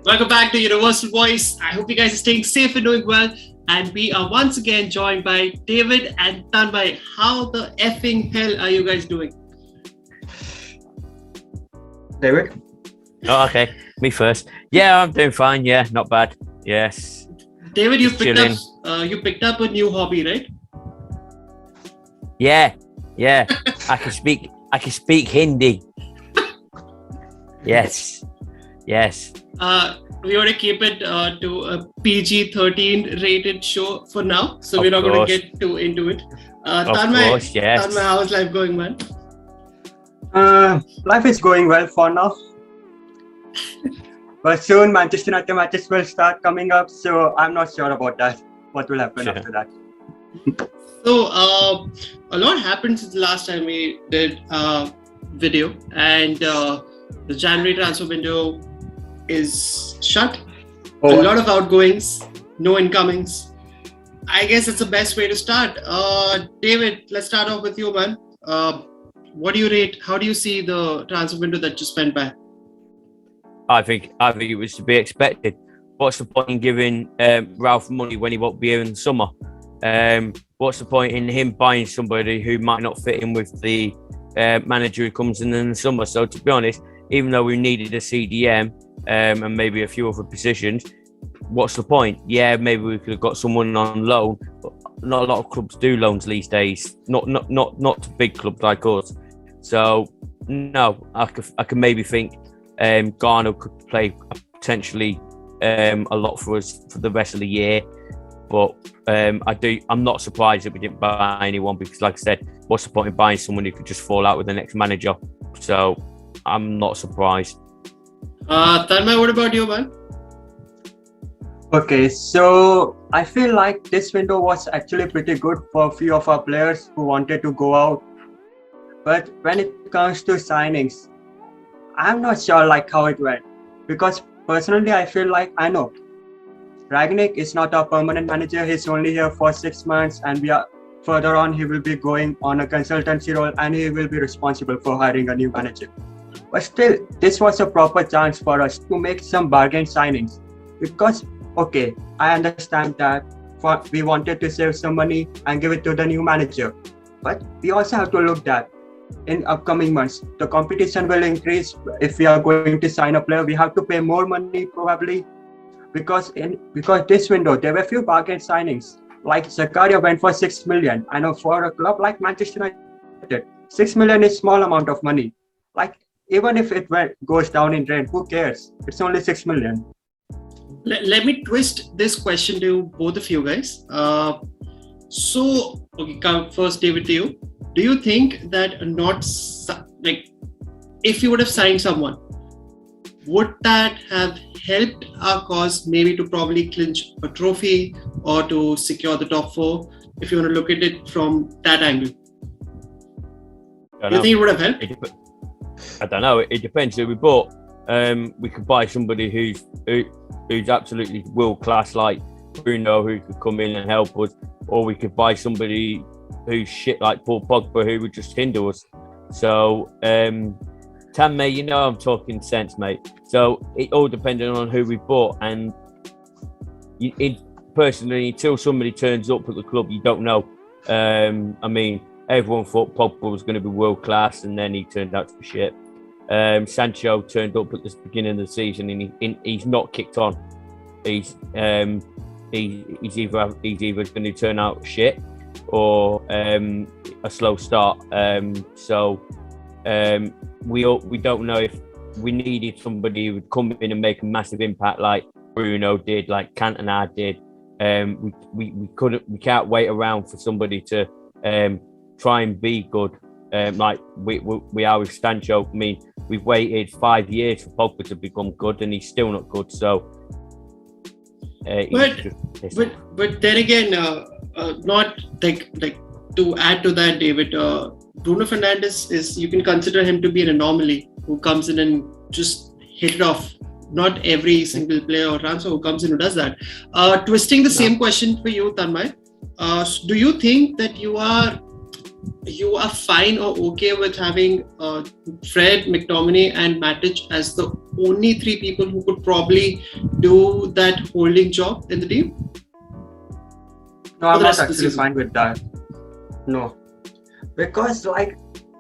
Welcome back to Universal Voice. I hope you guys are staying safe and doing well. And we are once again joined by David and Tanmay. How the effing hell are you guys doing? David? Oh, okay. Me first. Yeah, I'm doing fine. Yeah, not bad. Yes. David, you Just picked up a new hobby, right? Yeah. I can speak Hindi. Yes. We want to keep it to a PG-13 rated show for now, so we're not going to get too into it. Tanmay, yes. Tanmay, how's life going, man? Life is going well for now. But soon Manchester United matches will start coming up, so I'm not sure about that. What will happen after that? So, a lot happened since the last time we did video, and the January transfer window is shut. A lot of outgoings, no incomings. I guess it's the best way to start. David, let's start off with you, man. What do you rate? How do you see the transfer window that just went by? I think it was to be expected. What's the point in giving Ralph money when he won't be here in the summer? What's the point in him buying somebody who might not fit in with the manager who comes in the summer? So to be honest, even though we needed a CDM and maybe a few other positions, what's the point? Yeah, maybe we could have got someone on loan, but not a lot of clubs do loans these days. Not to big clubs like us. So no, I could maybe think Garner could play potentially a lot for us for the rest of the year. But I'm not surprised that we didn't buy anyone because, like I said, what's the point in buying someone who could just fall out with the next manager? So I'm not surprised. Tanmay, what about you, man? Okay, so I feel like this window was actually pretty good for a few of our players who wanted to go out. But when it comes to signings, I'm not sure like how it went. Because personally, I feel like I know Ragnick is not a permanent manager. He's only here for 6 months, and we are further on. He will be going on a consultancy role, and he will be responsible for hiring a new manager. But still, this was a proper chance for us to make some bargain signings. Because, okay, I understand that we wanted to save some money and give it to the new manager. But we also have to look that in upcoming months, the competition will increase. If we are going to sign a player, we have to pay more money probably. Because this window, there were few bargain signings. Like Zakaria went for 6 million. I know for a club like Manchester United, 6 million is small amount of money. Like even if it goes down in rent, who cares? It's only 6 million. Let me twist this question to both of you guys. First, David, to you. Do you think that if you would have signed someone, would that have helped our cause maybe to probably clinch a trophy or to secure the top 4, if you want to look at it from that angle? Do you think it would have helped? I don't know. It depends who we bought. We could buy somebody who's absolutely world class, like Bruno, who could come in and help us, or we could buy somebody who's shit like Paul Pogba, who would just hinder us. So, Tanmay, you know I'm talking sense, mate. So it all depended on who we bought, and personally, until somebody turns up at the club, you don't know. I mean, everyone thought Pogba was going to be world class, and then he turned out to be shit. Sancho turned up at the beginning of the season, and he's not kicked on. He's either going to turn out shit or a slow start. We don't know if we needed somebody who would come in and make a massive impact like Bruno did, like Cantona did. We can't wait around for somebody to try and be good, like we are with Sancho. I mean, we've waited 5 years for Pogba to become good, and he's still not good. So, but then again, not like to add to that, David. Bruno Fernandes is, you can consider him to be an anomaly who comes in and just hit it off. Not every single player or transfer who comes in who does that. Twisting the same question for you, Tanmay. Do you think that you are you are fine or okay with having Fred, McTominay, and Matic as the only three people who could probably do that holding job in the team? No, I'm not actually fine with that. No. Because,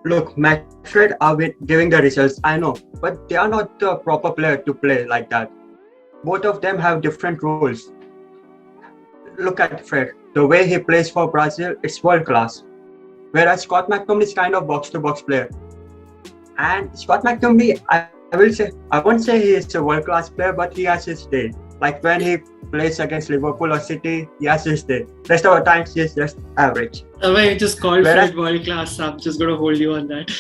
look, Madrid are giving the results, I know, but they are not the proper player to play like that. Both of them have different roles. Look at Fred. The way he plays for Brazil, it's world class. Whereas Scott McTominay is kind of box-to-box player. And Scott McTominay, I won't say he is a world class player, but he has his day. Like when he plays against Liverpool or City, he has his day. Rest of the times, he's just average. I just called Fred world class. I'm just going to hold you on that.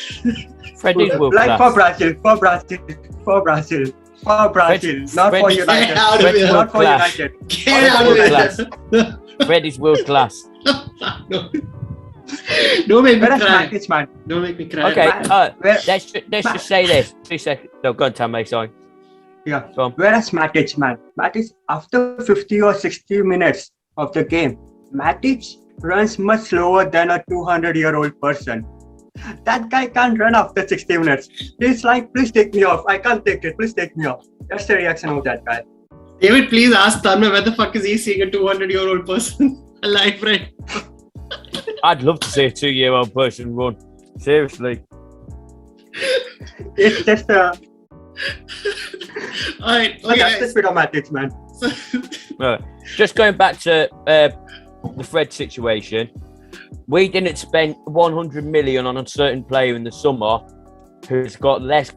Fred is world class. For Brazil, not for United. Not for United. Get out of here. Fred is world class. No. Don't make me cry. Matic, man. Don't make me cry. Okay, let's just say this. 2 seconds. No, go on, Tammy, sorry. Yeah. Whereas Matic, man, after 50 or 60 minutes of the game, Matic runs much slower than a 200-year-old person. That guy can't run after 60 minutes. He's like, please take me off. I can't take it. Please take me off. That's the reaction of that guy. David, please ask Tanmay where the fuck is he seeing a 200-year-old person alive, right? I'd love to see a 2-year-old person run. Seriously. It's just Alright, okay. That's the spirit of Matic, man. Right. Just going back to the Fred situation, we didn't spend 100 million on a certain player in the summer who's got less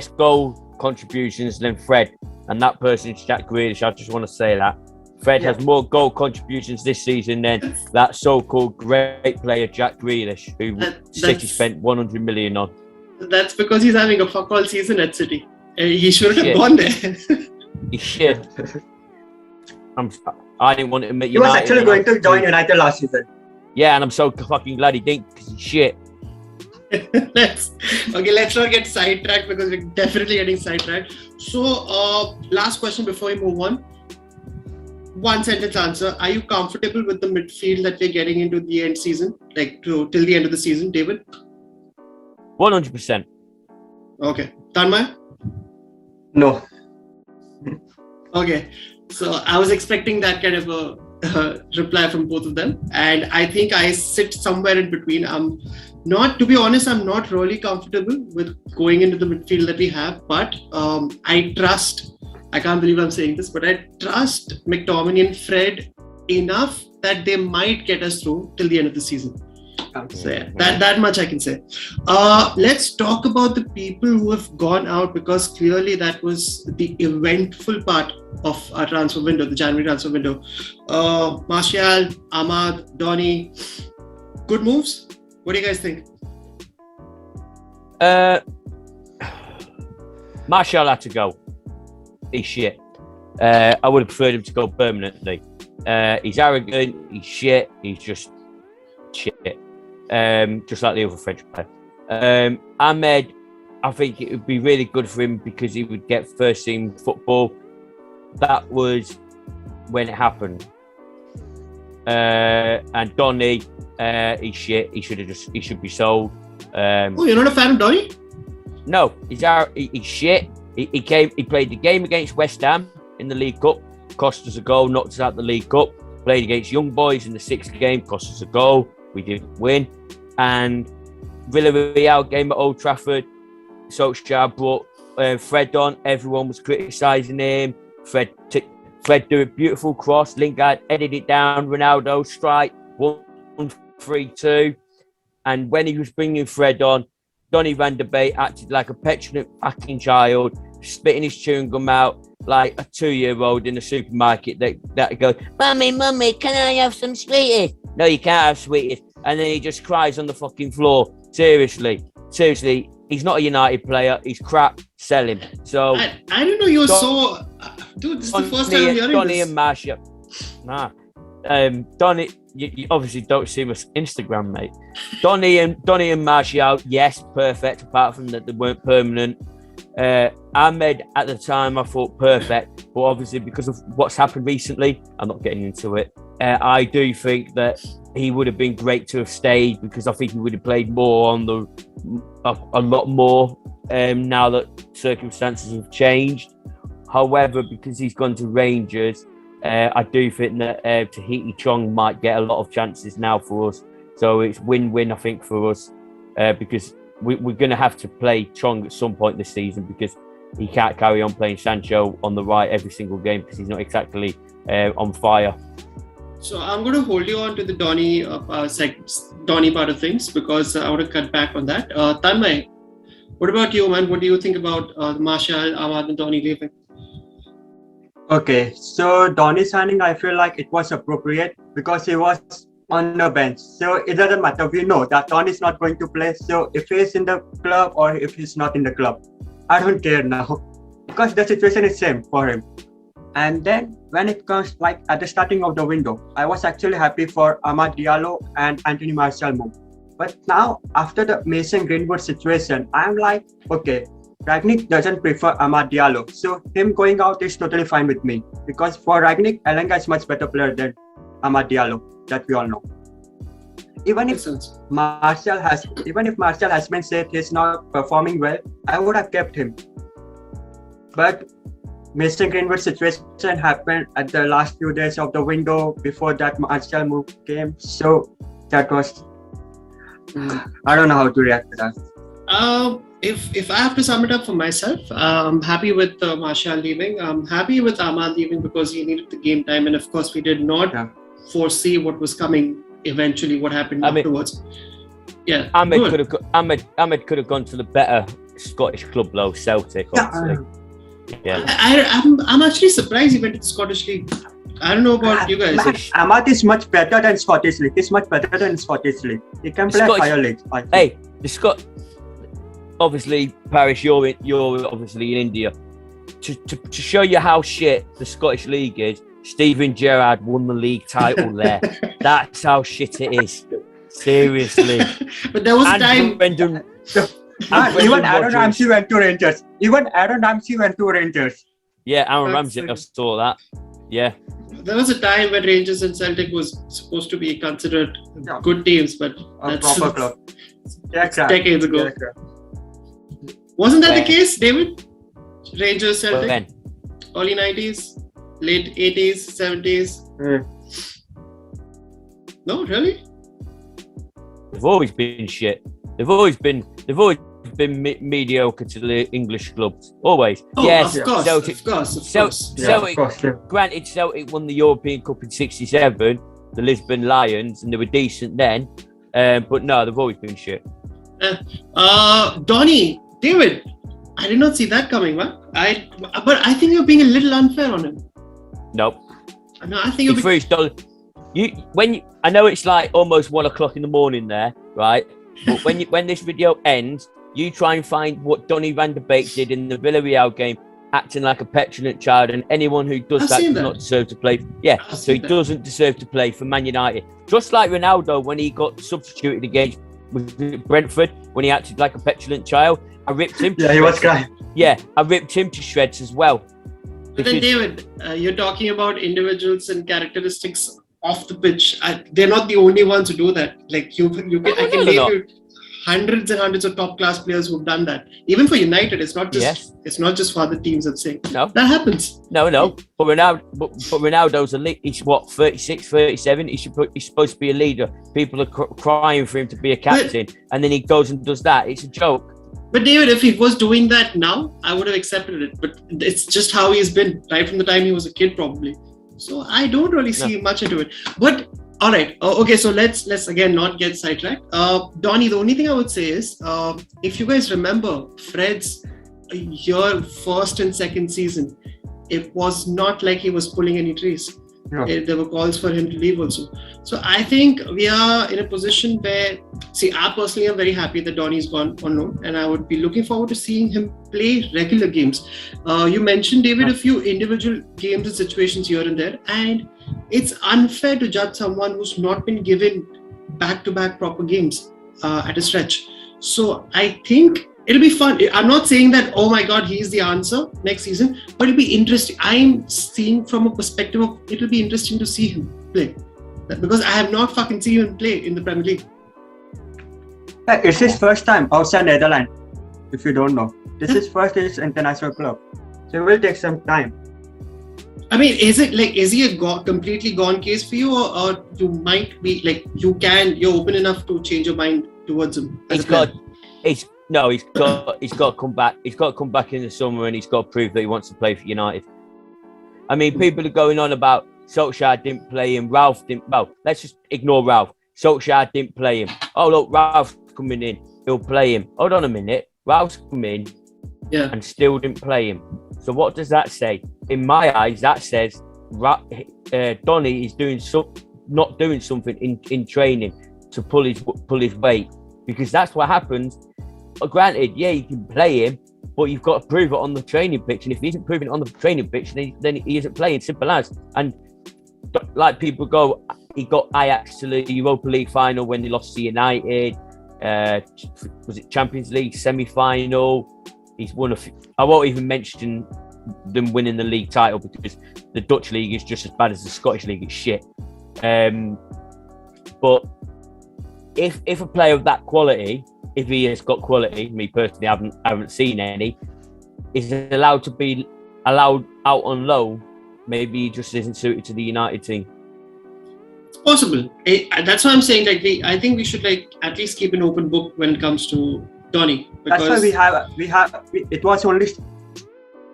goal contributions than Fred, and that person is Jack Grealish. I just want to say that Fred has more goal contributions this season than that so-called great player Jack Grealish, who City spent 100 million on. That's because he's having a fuck all season at City. He shouldn't have gone there. He's shit. I didn't want him at United. He was actually going to join United last season. Yeah, and I'm so fucking glad he didn't, because he's shit. Let's not get sidetracked, because we're definitely getting sidetracked. So, last question before we move on. One sentence answer. Are you comfortable with the midfield that we're getting into the end season? Like till the end of the season, David? 100%. Okay. Tanmay? No. Okay. So I was expecting that kind of a reply from both of them. And I think I sit somewhere in between. To be honest, I'm not really comfortable with going into the midfield that we have. But I can't believe I'm saying this, but I trust McTominay and Fred enough that they might get us through till the end of the season. So yeah, that much I can say. Let's talk about the people who have gone out, because clearly that was the eventful part of our transfer window, the January transfer window. Martial, Ahmad, Donny, good moves. What do you guys think? Martial had to go. He's shit. I would have preferred him to go permanently. He's arrogant. He's shit. He's just shit. Just like the other French player. Ahmed, I think it would be really good for him because he would get first team football. That was when it happened. And Donny, he's shit. He should be sold. You're not a fan of Donny? No, he's shit. He played the game against West Ham in the League Cup, cost us a goal, knocked us out the League Cup. Played against Young Boys in the 6th game, cost us a goal. We didn't win. And Villarreal game at Old Trafford, Solskjaer brought Fred on. Everyone was criticising him. Fred do a beautiful cross. Lingard headed it down. Ronaldo strike 1-3-2. And when he was bringing Fred on, Donny van der Beek acted like a petulant fucking child, spitting his chewing gum out like a 2-year-old in a supermarket that goes, Mummy, can I have some sweeties? No, you can't have sweeties. And then he just cries on the fucking floor. Seriously, he's not a United player. He's crap. Sell him. So I didn't know you were so... Dude, this is the first time I'm hearing Donny this. and Martial. Nah. Donny, you obviously don't see my Instagram, mate. Donny and Martial, yes, perfect. Apart from that, they weren't permanent. Ahmed at the time I thought perfect, but obviously because of what's happened recently, I'm not getting into it. I do think that he would have been great to have stayed because I think he would have played more on a lot more now that circumstances have changed. However, because he's gone to Rangers, I do think that Tahiti Chong might get a lot of chances now for us. So it's win-win, I think, for us because we're going to have to play Chong at some point this season because he can't carry on playing Sancho on the right every single game because he's not exactly on fire. So I'm going to hold you on to the Donny part of things because I want to cut back on that. Tanmay, what about you, man? What do you think about Martial, Ahmad and Donny leaving? Okay, so Donny signing, I feel like it was appropriate because he was on the bench. So it doesn't matter. We know that Donny is not going to play. So if he's in the club or if he's not in the club, I don't care now because the situation is same for him. And then when it comes like at the starting of the window, I was actually happy for Amad Diallo and Anthony Martial move. But now after the Mason Greenwood situation, I'm like, okay, Ragnick doesn't prefer Amad Diallo. So him going out is totally fine with me. Because for Ragnick, Elanga is much better player than Amad Diallo, that we all know. Even if Martial has been said he's not performing well, I would have kept him. But Mason Greenwood situation happened at the last few days of the window before that Martial move came. So that was I don't know how to react to that. If I have to sum it up for myself, I'm happy with Martial leaving. I'm happy with Ahmad leaving because he needed the game time, and of course we did not foresee what was coming eventually. What happened afterwards? Yeah, Ahmed could have gone to the better Scottish club though, Celtic. Obviously. Yeah. I'm actually surprised he went to the Scottish League. I don't know about you guys. Ahmad is much better than Scottish League. He's much better than Scottish League. He can play higher leagues. Hey, obviously, Paris, you're obviously in India. To show you how shit the Scottish League is, Steven Gerrard won the league title there. That's how shit it is. Seriously. But there was a time. Even Aaron Ramsey went to Rangers. Yeah, Aaron Ramsey, I saw that. Yeah. There was a time when Rangers and Celtic was supposed to be considered good teams, but that's proper club. Decades ago. Wasn't that the case, David? Rangers, Celtic? When? Early 90s, late 80s, 70s? No, really? They've always been shit. They've always been mediocre to the English clubs. Always. Oh, yes, of course, Celtic. Of course. Celtic, granted, Celtic won the European Cup in '67, the Lisbon Lions, and they were decent then. But no, they've always been shit. Donny, David, I did not see that coming, man. But I think you're being a little unfair on him. Nope. No, I think I know it's like almost 1 o'clock in the morning there, right? But when this video ends, you try and find what Donny van de Beek did in the Villarreal game, acting like a petulant child, and anyone who does that does not deserve to play. Yeah, so he doesn't deserve to play for Man United. Just like Ronaldo when he got substituted against Brentford, when he acted like a petulant child, I ripped him. He was crying. Yeah, I ripped him to shreds as well. But then, David, you're talking about individuals and characteristics off the pitch. They're not the only ones who do that. Like I can name you hundreds and hundreds of top class players who've done that. Even for United, it's not just for other teams. I'm saying that happens. No. But Ronaldo's a lead. He's what, 36, 37. He's supposed to be a leader. People are crying for him to be a captain, and then he goes and does that. It's a joke. But David, if he was doing that now, I would have accepted it. But it's just how he's been right from the time he was a kid, probably. So I don't really see much into it. But all right, okay. So let's again not get sidetracked. Donny, the only thing I would say is, if you guys remember Fred's first and second season, it was not like he was pulling any trees. No. There were calls for him to leave also. So I think we are in a position where, I personally am very happy that Donny's gone on loan, and I would be looking forward to seeing him play regular games. You mentioned, David, a few individual games and situations here and there, and it's unfair to judge someone who's not been given back-to-back proper games at a stretch. So I think it'll be fun. I'm not saying that, oh my God, he's the answer next season, but it'll be interesting. I'm seeing from a perspective of it'll be interesting to see him play. Because I have not fucking seen him play in the Premier League. It's his first time outside Netherlands, if you don't know. This is first his international club. So it will take some time. I mean, is he a completely gone case for you, or you might be like you're open enough to change your mind towards him? He's got to come back. He's got to come back in the summer, and he's got to prove that he wants to play for United. I mean, people are going on about Solskjaer didn't play him. Ralph didn't. Well, let's just ignore Ralph. Solskjaer didn't play him. Oh look, Ralph's coming in. He'll play him. Hold on a minute. Ralph's come in, and still didn't play him. So what does that say? In my eyes, that says Donny is not doing something in training to pull his weight, because that's what happens. Granted, yeah, you can play him, but you've got to prove it on the training pitch. And if he isn't proving it on the training pitch, then he isn't playing. Simple as. And like people go, he got Ajax to the Europa League final when they lost to United. Was it Champions League semi-final? He's won I won't even mention them winning the league title, because the Dutch league is just as bad as the Scottish league. It's shit. But if a player of that quality, if he has got quality, me personally, I haven't seen any, is allowed out on loan, maybe he just isn't suited to the United team. It's possible. That's what I'm saying. I think we should at least keep an open book when it comes to Donny. That's why we have. It was only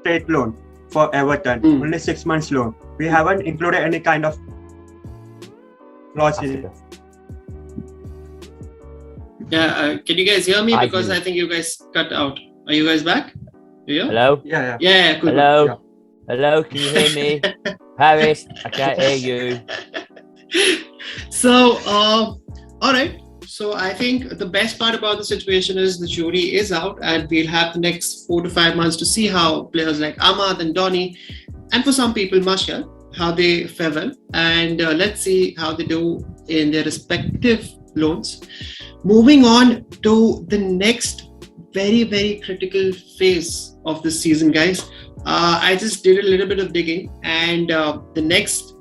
straight loan for Everton, only 6 months loan. We haven't included any kind of clause in it. Yeah, can you guys hear me? Because I think you guys cut out. Are you guys back? Yeah. Hello. Yeah. Yeah. Cool. Hello. Yeah. Hello. Can you hear me? Paris, I can't hear you. So, all right. So I think the best part about the situation is the jury is out, and we'll have the next 4 to 5 months to see how players like Ahmad and Donny, and for some people Martial, how they fare well, and let's see how they do in their respective loans. Moving on to the next very, very critical phase of this season, guys. I just did a little bit of digging, and the next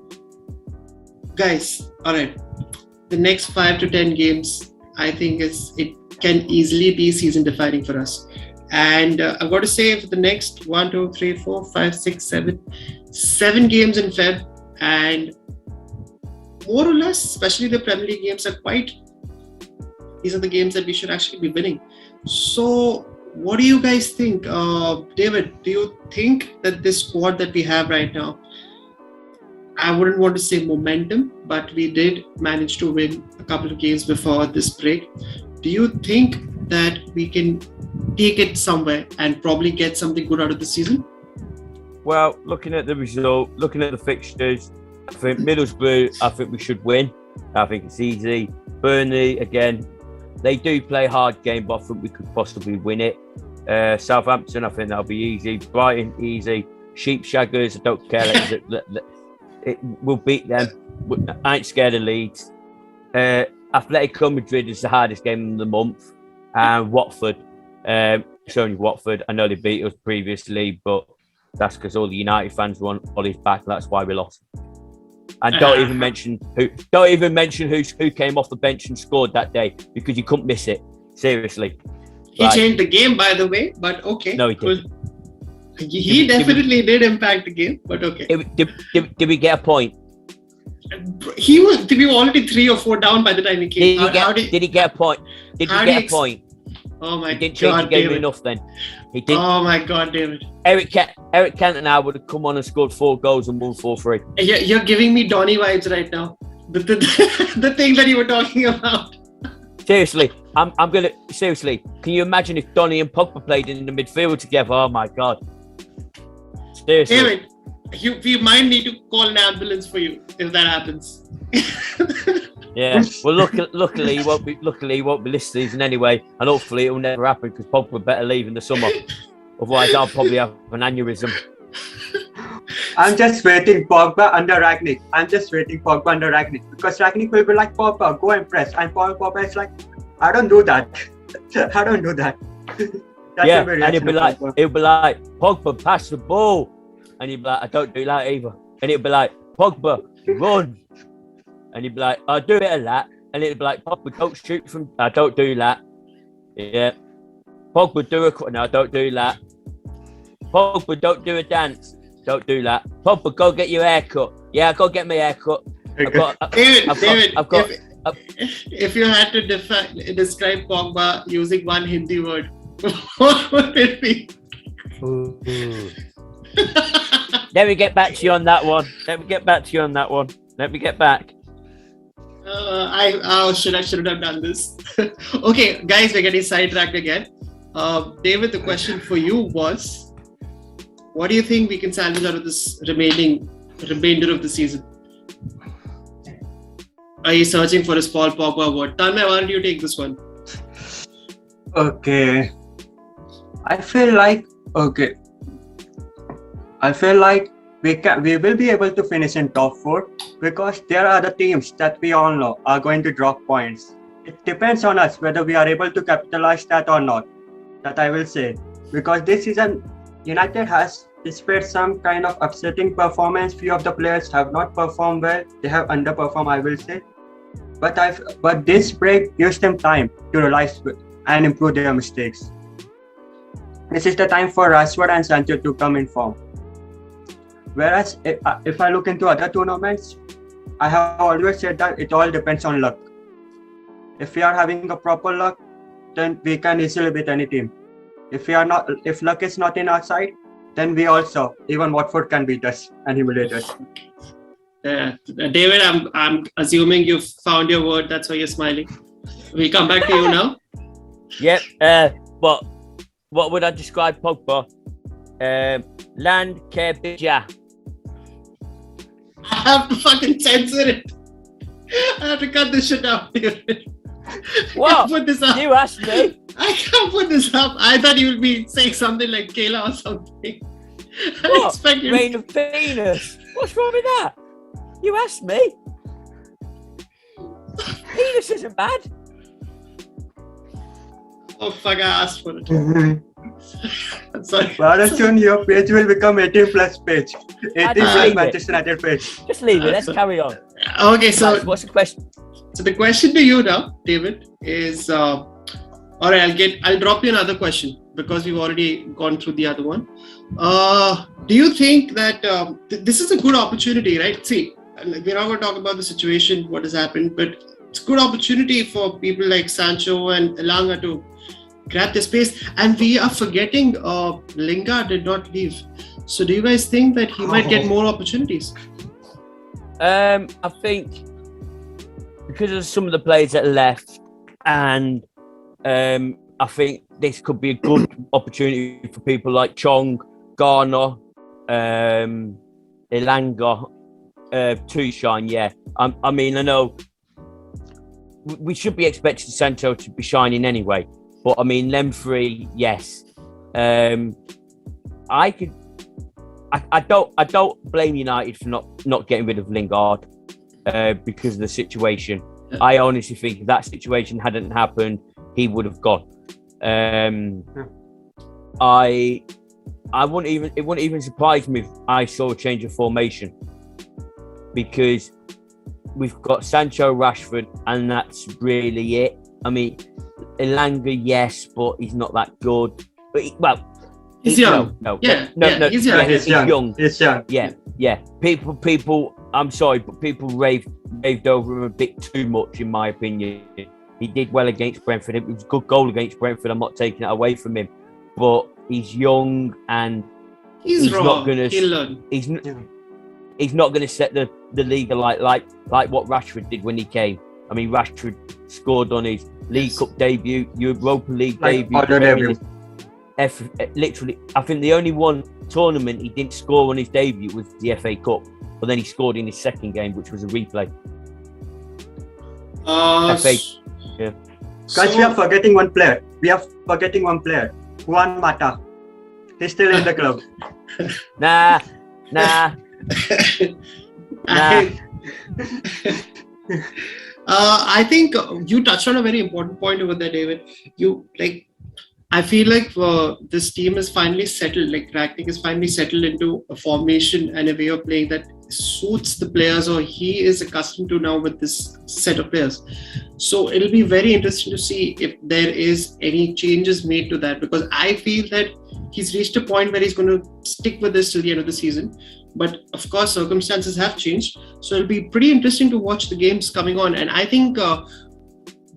5 to 10 games, I think it can easily be season defining for us. And I've got to say, for the next 1, 2, 3, 4, 5, 6, 7 games in Feb, and more or less, especially the Premier League games, these are the games that we should actually be winning. So what do you guys think? David, do you think that this squad that we have right now, I wouldn't want to say momentum, but we did manage to win a couple of games before this break. Do you think that we can take it somewhere and probably get something good out of the season? Well, looking at the result, looking at the fixtures, I think Middlesbrough, I think we should win. I think it's easy. Burnley, again, they do play a hard game, but I think we could possibly win it. Southampton, I think that'll be easy. Brighton, easy. Sheepshaggers, I don't care. We'll beat them. I ain't scared of Leeds. Atletico Madrid is the hardest game of the month. And Watford. It's only Watford. I know they beat us previously, but that's because all the United fans were on Ollie's back. That's why we lost. And don't even mention who came off the bench and scored that day, because you couldn't miss it. Seriously. He changed the game, by the way, but okay. No, he didn't. He definitely did impact the game, but okay. Did we get a point? We were already 3 or 4 down by the time he came. Did he get a point? Did he get a point? Oh my God, he didn't change the game David. enough then. He didn't. Oh my God, David. Eric Cantona would have come on and scored 4 goals and won 4-3. You're giving me Donny vibes right now. The thing that you were talking about. Seriously, seriously, can you imagine if Donny and Pogba played in the midfield together? Oh my God. Seriously. David, we might need to call an ambulance for you if that happens. Yeah. Well, luckily he won't be this season anyway, and hopefully it'll never happen, because Pogba better leave in the summer. Otherwise, I'll probably have an aneurysm. I'm just waiting Pogba under Ragnick. Because Ragnick will be like, Pogba, go and press. And Pogba is like, I don't do that. Yeah, and he'll be like, Pogba, pass the ball. And he'd be like, I don't do that either. And he'll be like, Pogba, run. And he'd be like, I'll do it a lot. And it'd be like, Pogba, don't shoot from, I don't do that. Yeah. Pogba, do a, no, don't do that. Pogba, don't do a dance. Don't do that. Pogba, go get your hair cut. Yeah, go get my hair cut. David, if you had to describe Pogba using one Hindi word, what would it be? Let me get back to you on that one. Let me get back. I should have done this. Okay, guys, we're getting sidetracked again. David, the question for you was, what do you think we can salvage out of this remainder of the season? Are you searching for a Paul Pogba award? Tanmay, why don't you take this one? Okay. I feel like we will be able to finish in top 4 because there are other teams that we all know are going to drop points. It depends on us whether we are able to capitalize that or not. That I will say, because this season United has displayed some kind of upsetting performance. Few of the players have not performed well. They have underperformed, I will say. But this break gives them time to realize and improve their mistakes. This is the time for Rashford and Sancho to come in form. Whereas if I look into other tournaments, I have always said that it all depends on luck. If we are having a proper luck, then we can easily beat any team. If luck is not in our side, then even Watford can beat us and humiliate us. David, I'm assuming you've found your word. That's why you're smiling. We come back to you now. Yep. What would I describe Pogba? Land Kerbija. I have to fucking censor it. I have to cut this shit out. What? Put this up. You asked me. I can't put this up. I thought you would be saying something like Kayla or something. I expect you. Reign of Venus. What's wrong with that? You asked me. Venus isn't bad. Oh fuck! I asked for it. I'm sorry. Soon your page will become 18 plus page. 18 plus Manchester United page. Just leave it. Let's carry on. Okay, so what's the question? So the question to you now, David, is all right. I'll drop you another question because we've already gone through the other one. Do you think that this is a good opportunity, right? See, we're not going to talk about the situation, what has happened, but it's a good opportunity for people like Sancho and Elanga to grab the space. And we are forgetting Lingard did not leave. So do you guys think that he might get more opportunities? I think because of some of the players that left, and I think this could be a good opportunity for people like Chong, Garner, Elanga to shine. Yeah, I mean, I know we should be expecting Sancho to be shining anyway, but I mean, them three, yes. I don't blame United for not getting rid of Lingard because of the situation. I honestly think if that situation hadn't happened, he would have gone. It wouldn't even surprise me if I saw a change of formation, because we've got Sancho, Rashford, and that's really it. I mean, Elanga, yes, but he's not that good. But he's young. He's young. He's young. Yeah. People. I'm sorry, but people raved over him a bit too much, in my opinion. He did well against Brentford. It was a good goal against Brentford. I'm not taking it away from him, but he's young and he's not going to. He's not going to set the league alight like what Rashford did when he came. I mean, Rashford scored on his League Cup debut, Europa League debut. Literally, I think the only one tournament he didn't score on his debut was the FA Cup, but then he scored in his second game, which was a replay. Yeah. Guys, we are forgetting one player. Juan Mata. He's still in the club. Nah. I think you touched on a very important point over there, David. I feel like this team is finally settled. Like Ragnick is finally settled into a formation and a way of playing that suits the players, or he is accustomed to now with this set of players. So it'll be very interesting to see if there is any changes made to that, because I feel that he's reached a point where he's going to stick with this till the end of the season. But of course, circumstances have changed. So it'll be pretty interesting to watch the games coming on. And I think the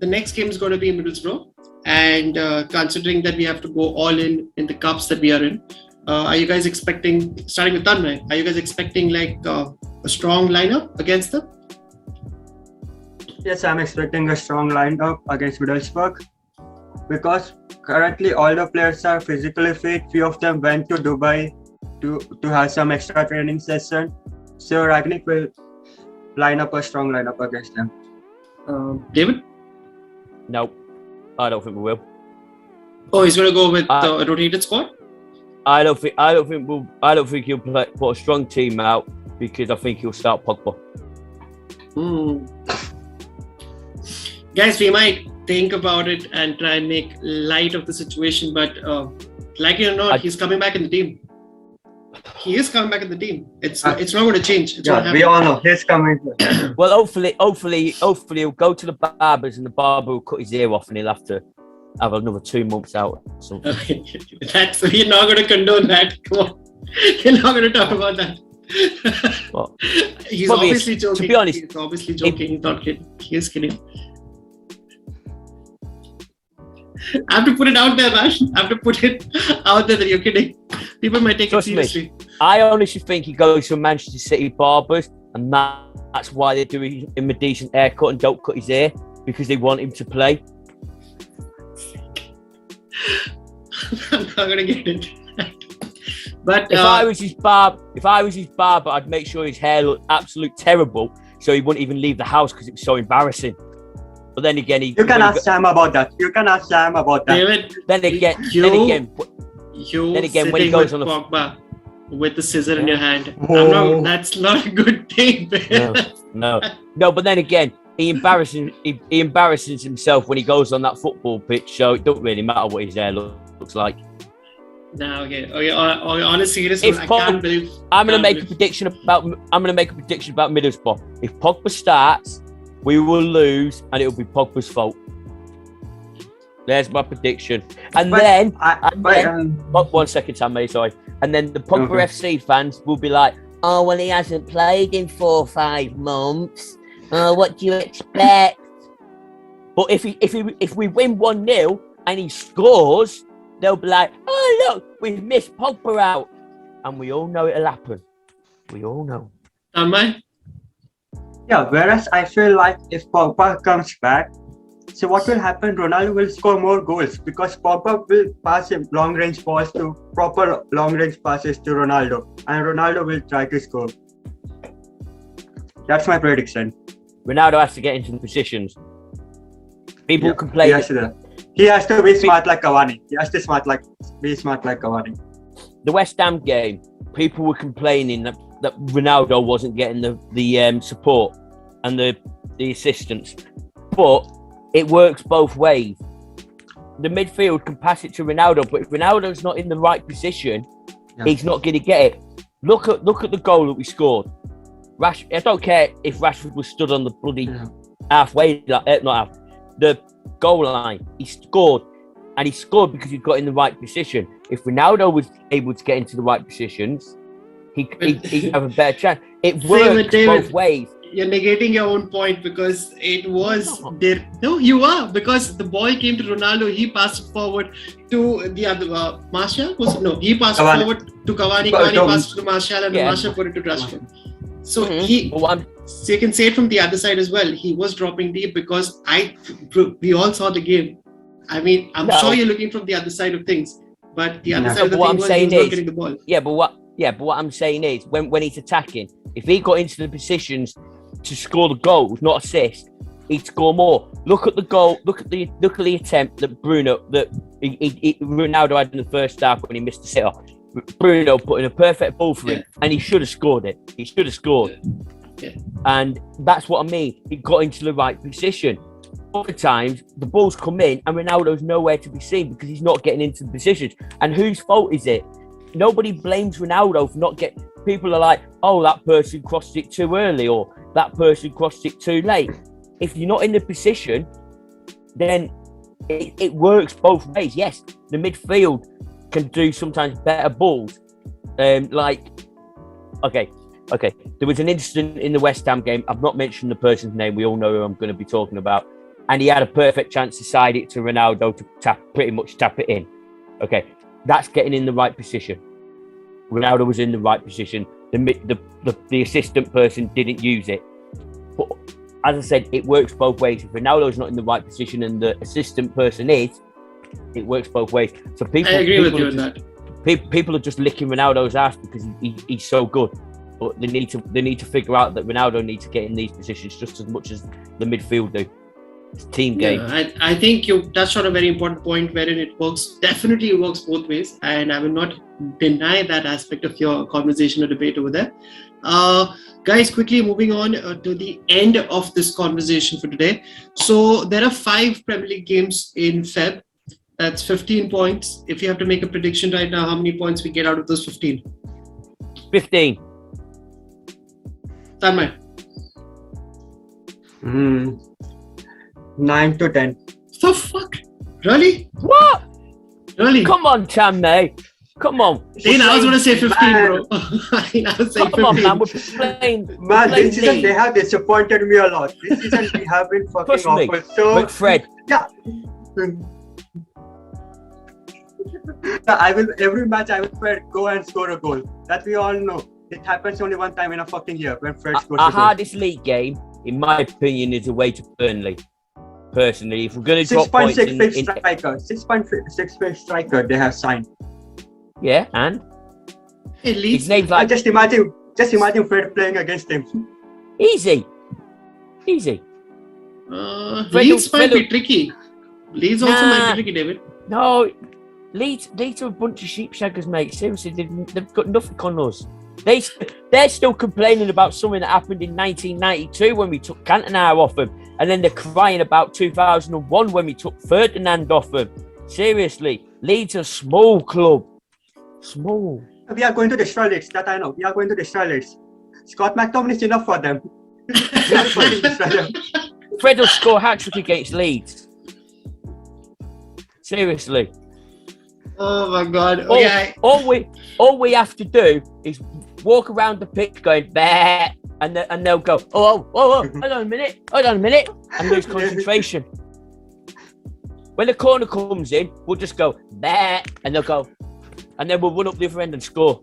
next game is going to be Middlesbrough. And considering that we have to go all in the cups that we are in, are you guys expecting, starting with Tanmay, are you guys expecting like a strong lineup against them? Yes, I'm expecting a strong lineup against Middlesbrough because currently all the players are physically fit. Few of them went to Dubai to have some extra training session. So Ragnick will line up a strong lineup against them. David? No, I don't think we will. Oh, he's going to go with a rotated squad? I don't think he'll put a strong team out because I think he'll start Pogba. Guys, we might think about it and try and make light of the situation, but like it or not, he's coming back in the team. He is coming back in the team. It's not going to change. We all know he's coming. Well, hopefully he'll go to the barbers and the barber will cut his ear off and he'll have to have another 2 months out or something. We're not going to condone that. Come on. You're not going to talk about that. Well, he's obviously joking. To be honest, he's obviously joking. He's not kidding. He is kidding. I have to put it out there, man. I have to put it out there that you're kidding. People might take it seriously. I honestly think he goes to Manchester City barbers, and that's why they're doing him a decent haircut and don't cut his hair, because they want him to play. I'm not gonna get it. But if I was his barber, I'd make sure his hair looked absolutely terrible, so he wouldn't even leave the house because it was so embarrassing. But then again, you can ask Sam about that. David, then again, when he goes on the Pogba with the scissor in your hand, that's not a good thing. No. But then again, he embarrasses himself when he goes on that football pitch. So it don't really matter what his hair looks like. No, okay. On a serious note, I can't believe. I'm gonna make a prediction about Middlesbrough. If Pogba starts, we will lose, and it'll be Pogba's fault. There's my prediction. And then, 1 second, Tammy, sorry. And then the Pogba FC fans will be like, "Oh, well, he hasn't played in 4 or 5 months. Oh, what do you expect?" But if we win 1-0 and he scores, they'll be like, "Oh, look, we've missed Pogba out," and we all know it'll happen. We all know. Tamay? Yeah, whereas I feel like if Pogba comes back, so what will happen? Ronaldo will score more goals because Pogba will pass him long-range balls to proper long-range passes to Ronaldo, and Ronaldo will try to score. That's my prediction. Ronaldo has to get into the positions. People complain. He has to be smart like Cavani. Be smart like Cavani. The West Ham game, people were complaining that Ronaldo wasn't getting the support and the assistance, but it works both ways. The midfield can pass it to Ronaldo, but if Ronaldo's not in the right position, he's not going to get it. Look at the goal that we scored. I don't care if Rashford was stood on the bloody halfway, the goal line. He scored, and he scored because he got in the right position. If Ronaldo was able to get into the right positions, he'd have a better chance. It works both ways. You're negating your own point because it was there. No, you are, because the ball came to Ronaldo. He passed it forward to the other Martial. He passed it forward to Cavani. Cavani passed to Martial, and Martial put it to Rashford. So so you can say it from the other side as well. He was dropping deep because we all saw the game. I mean, I'm sure you're looking from the other side of things, but the other side of the thing was he was not getting the ball. But what I'm saying is, when he's attacking, if he got into the positions to score the goals, not assist, he'd score more. Look at the goal. Look at the attempt that Ronaldo had in the first half when he missed the sitter. Bruno put in a perfect ball for him, and he should have scored it. He should have scored. Yeah. And that's what I mean. He got into the right position. other times the balls come in and Ronaldo's nowhere to be seen because he's not getting into the positions. And whose fault is it? Nobody blames Ronaldo for not getting. People are like, oh, that person crossed it too early or that person crossed it too late. If you're not in the position, then it works both ways. Yes, the midfield can do sometimes better balls. Okay. There was an incident in the West Ham game. I've not mentioned the person's name. We all know who I'm going to be talking about. And he had a perfect chance to side it to Ronaldo to pretty much tap it in. Okay, that's getting in the right position. Ronaldo was in the right position. The assistant person didn't use it. But as I said, it works both ways. If Ronaldo's not in the right position and the assistant person is, it works both ways. So I agree with you on that. People are just licking Ronaldo's ass because he's so good. But they need to figure out that Ronaldo needs to get in these positions just as much as the midfield do. It's a team game. I think you touched on a very important point wherein it definitely works both ways, and I will not deny that aspect of your conversation or debate over there. Guys, quickly moving on to the end of this conversation for today. So there are 5 Premier League games in Feb. That's 15 points. If you have to make a prediction right now, how many points we get out of those 15? 15. Tanmay. 9 to 10. The fuck? Really? What? Really? Come on, Tanmay. Come on. I was going to say 15, bro. I was saying 15. Come on, man. We're playing. Man, this season they have disappointed me a lot. This season we have been fucking awful. So, Fred. Yeah. Every match I will Fred go and score a goal. That we all know. It happens only one time in a fucking year when Fred scores a goal. Our hardest league game, in my opinion, is away to Burnley. Personally, if we're going to drop points 6.6 striker they have signed. Yeah, and His name's like just imagine Fred playing against him. Easy. Leeds might be tricky. Leeds also might be tricky, David. No, Leeds are a bunch of sheepshaggers, mate. Seriously, they've got nothing on us. They're still complaining about something that happened in 1992 when we took Cantona off them, and then they're crying about 2001 when we took Ferdinand off them. Seriously, Leeds are a small club. Small. We are going to destroy Leeds, that I know. We are going to destroy Leeds. Scott McTominay is enough for them. Fred will score a hat-trick against Leeds. Seriously. Oh my God. All we have to do is walk around the pitch going there, and they'll go, oh, hold on a minute, and lose concentration. When the corner comes in, we'll just go there, and they'll go, and then we'll run up the other end and score.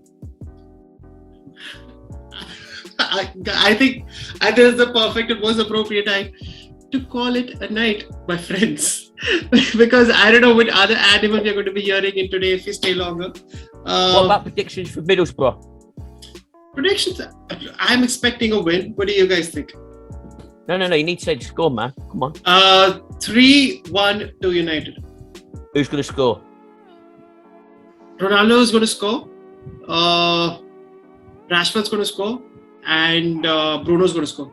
I think this is the perfect and most appropriate time to call it a night, my friends. Because I don't know what other animal we are going to be hearing in today if we stay longer. What about predictions for Middlesbrough? Predictions? I'm expecting a win. What do you guys think? No. You need to say the score, man. Come on. 3-1 to United. Who's going to score? Ronaldo is going to score. Rashford's going to score. And Bruno's going to score.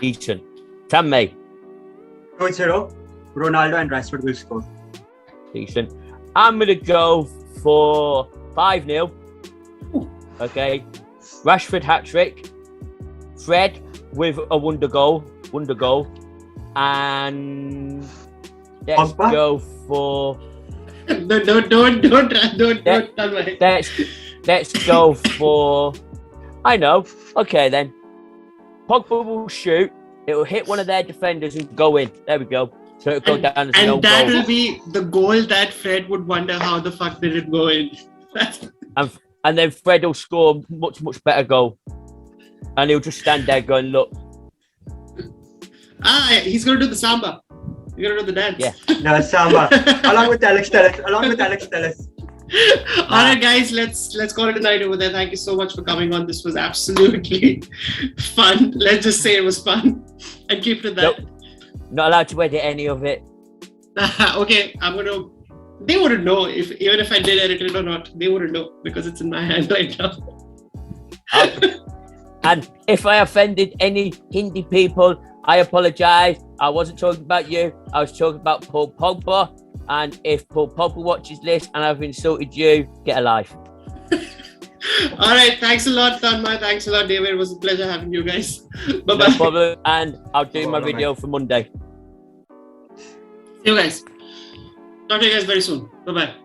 Decent. Tanmay. 2-0. Ronaldo and Rashford will score. Decent. I'm going to go for 5-0. Okay. Rashford hat-trick. Fred with a wonder goal. And let's go for... Don't. Let's go for... I know. Okay, then. Pogba will shoot. It will hit one of their defenders and go in. There we go. So it'll go down as no goal. And that will be the goal that Fred would wonder how the fuck did it go in. and then Fred will score a much better goal. And he'll just stand there going, look. He's going to do the samba. He's going to do the dance. Yeah. No, samba. Along with Alex Telles. All right, guys, let's call it a night over there. Thank you so much for coming on. This was absolutely fun. Let's just say it was fun and keep it at that. Nope. Not allowed to edit any of it. Okay, they wouldn't know even if I did edit it or not. They wouldn't know because it's in my hand right now. And if I offended any Hindi people, I apologize. I wasn't talking about you. I was talking about Paul Pogba. And if Paul Pogba watches this and I've insulted you, get a life. All right. Thanks a lot, Tanmay. Thanks a lot, David. It was a pleasure having you guys. Bye-bye. No problem. And I'll do my video for Monday. See you guys. Talk to you guys very soon. Bye-bye.